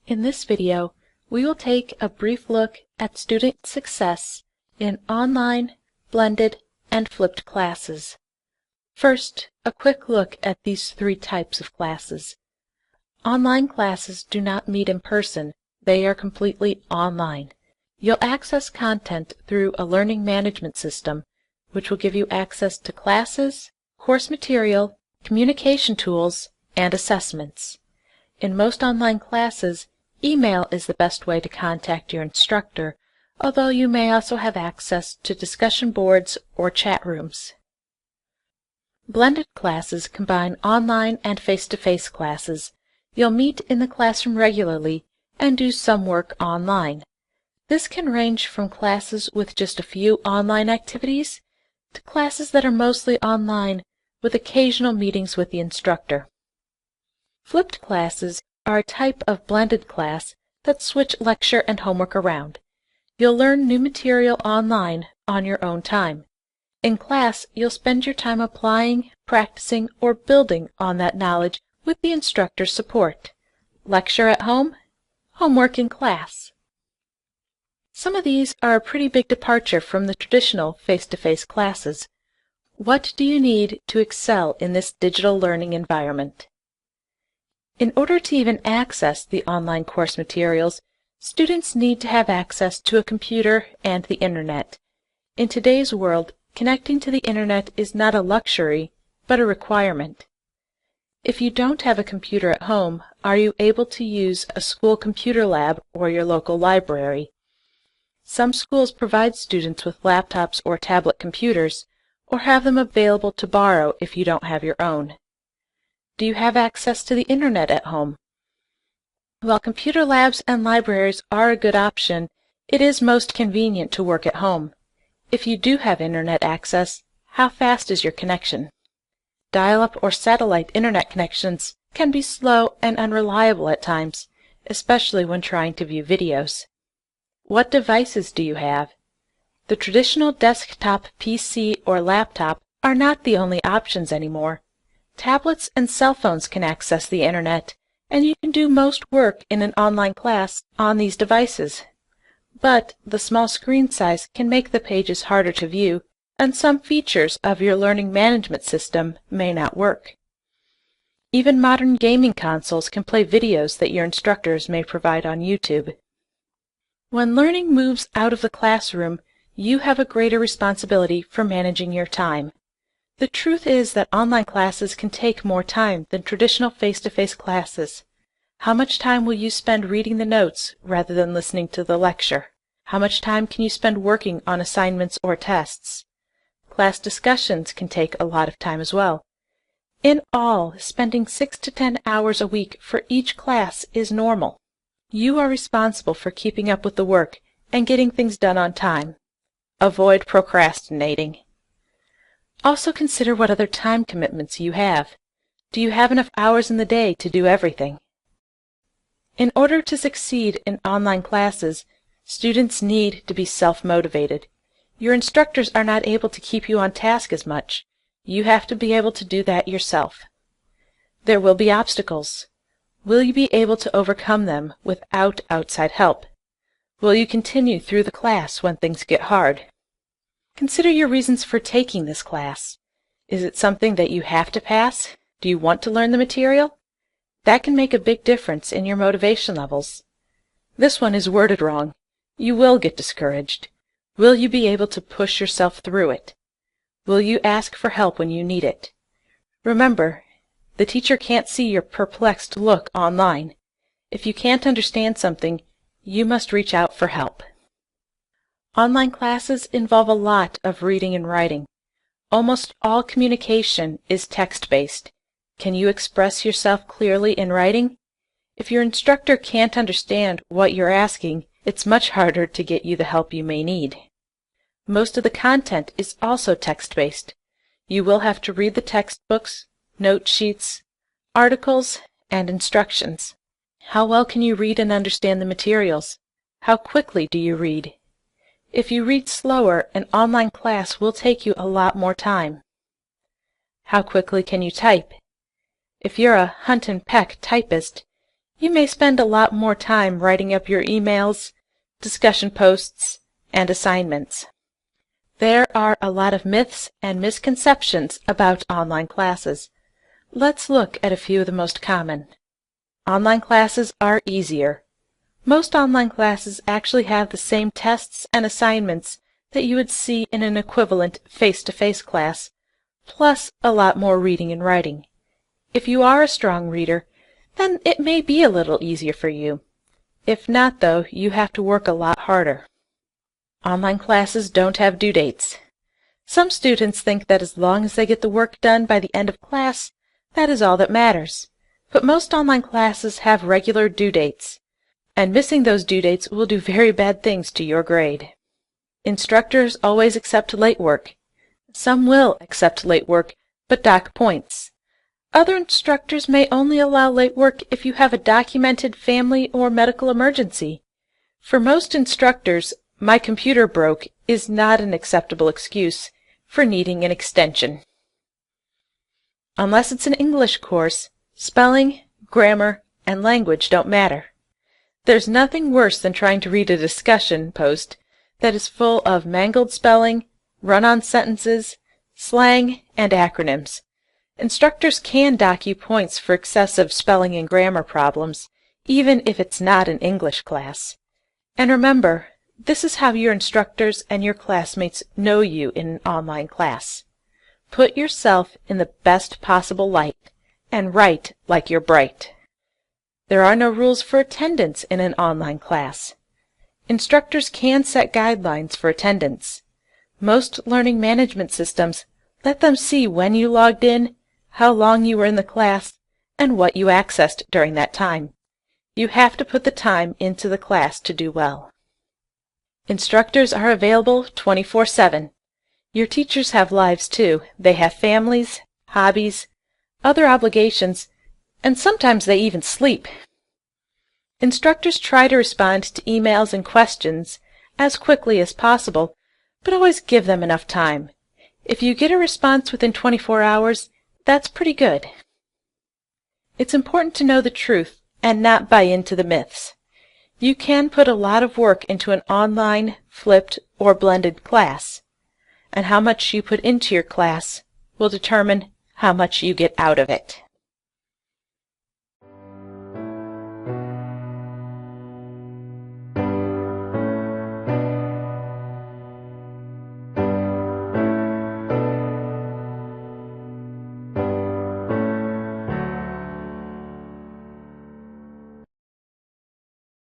In this video, we will take a brief look at student success in online, blended, and flipped classes. First, a quick look at these three types of classes. Online classes do not meet in person. They are completely online. You'll access content through a learning management system, which will give you access to classes, course material, communication tools, and assessments. In most online classes, email is the best way to contact your instructor, although you may also have access to discussion boards or chat rooms. Blended classes combine online and face-to-face classes. You'll meet in the classroom regularly and do some work online. This can range from classes with just a few online activities to classes that are mostly online with occasional meetings with the instructor. Flipped classes are a type of blended class that switch lecture and homework around. You'll learn new material online on your own time. In class, you'll spend your time applying, practicing, or building on that knowledge with the instructor's support. Lecture at home, homework in class. Some of these are a pretty big departure from the traditional face-to-face classes. What do you need to excel in this digital learning environment? In order to even access the online course materials, students need to have access to a computer and the Internet. In today's world, connecting to the Internet is not a luxury, but a requirement. If you don't have a computer at home, are you able to use a school computer lab or your local library? Some schools provide students with laptops or tablet computers, or have them available to borrow if you don't have your own. Do you have access to the Internet at home? While computer labs and libraries are a good option, it is most convenient to work at home. If you do have Internet access, how fast is your connection? Dial-up or satellite Internet connections can be slow and unreliable at times, especially when trying to view videos. What devices do you have? The traditional desktop PC or laptop are not the only options anymore. Tablets and cell phones can access the Internet, and you can do most work in an online class on these devices. But the small screen size can make the pages harder to view, and some features of your learning management system may not work. Even modern gaming consoles can play videos that your instructors may provide on YouTube. When learning moves out of the classroom, you have a greater responsibility for managing your time. The truth is that online classes can take more time than traditional face-to-face classes. How much time will you spend reading the notes rather than listening to the lecture? How much time can you spend working on assignments or tests? Class discussions can take a lot of time as well. In all, spending 6 to 10 hours a week for each class is normal. You are responsible for keeping up with the work and getting things done on time. Avoid procrastinating. Also consider what other time commitments you have. Do you have enough hours in the day to do everything? In order to succeed in online classes, students need to be self-motivated. Your instructors are not able to keep you on task as much. You have to be able to do that yourself. There will be obstacles. Will you be able to overcome them without outside help? Will you continue through the class when things get hard? Consider your reasons for taking this class. Is it something that you have to pass? Do you want to learn the material? That can make a big difference in your motivation levels. This one is worded wrong. You will get discouraged. Will you be able to push yourself through it? Will you ask for help when you need it? Remember, the teacher can't see your perplexed look online. If you can't understand something, you must reach out for help. Online classes involve a lot of reading and writing. Almost all communication is text-based. Can you express yourself clearly in writing? If your instructor can't understand what you're asking, it's much harder to get you the help you may need. Most of the content is also text-based. You will have to read the textbooks, note sheets, articles, and instructions. How well can you read and understand the materials? How quickly do you read? If you read slower, an online class will take you a lot more time. How quickly can you type? If you're a hunt and peck typist, you may spend a lot more time writing up your emails, discussion posts, and assignments. There are a lot of myths and misconceptions about online classes. Let's look at a few of the most common. Online classes are easier. Most online classes actually have the same tests and assignments that you would see in an equivalent face-to-face class, plus a lot more reading and writing. If you are a strong reader, then it may be a little easier for you. If not, though, you have to work a lot harder. Online classes don't have due dates. Some students think that as long as they get the work done by the end of class, that is all that matters. But most online classes have regular due dates, and missing those due dates will do very bad things to your grade. Instructors always accept late work. Some will accept late work, but dock points. Other instructors may only allow late work if you have a documented family or medical emergency. For most instructors, "my computer broke" is not an acceptable excuse for needing an extension. Unless it's an English course, spelling, grammar, and language don't matter. There's nothing worse than trying to read a discussion post that is full of mangled spelling, run-on sentences, slang, and acronyms. Instructors can dock you points for excessive spelling and grammar problems, even if it's not an English class. And remember, this is how your instructors and your classmates know you in an online class. Put yourself in the best possible light and write like you're bright. There are no rules for attendance in an online class. Instructors can set guidelines for attendance. Most learning management systems let them see when you logged in, how long you were in the class, and what you accessed during that time. You have to put the time into the class to do well. Instructors are available 24/7. Your teachers have lives too. They have families, hobbies, other obligations, and sometimes they even sleep. Instructors try to respond to emails and questions as quickly as possible, but always give them enough time. If you get a response within 24 hours, that's pretty good. It's important to know the truth and not buy into the myths. You can put a lot of work into an online, flipped, or blended class, and how much you put into your class will determine how much you get out of it.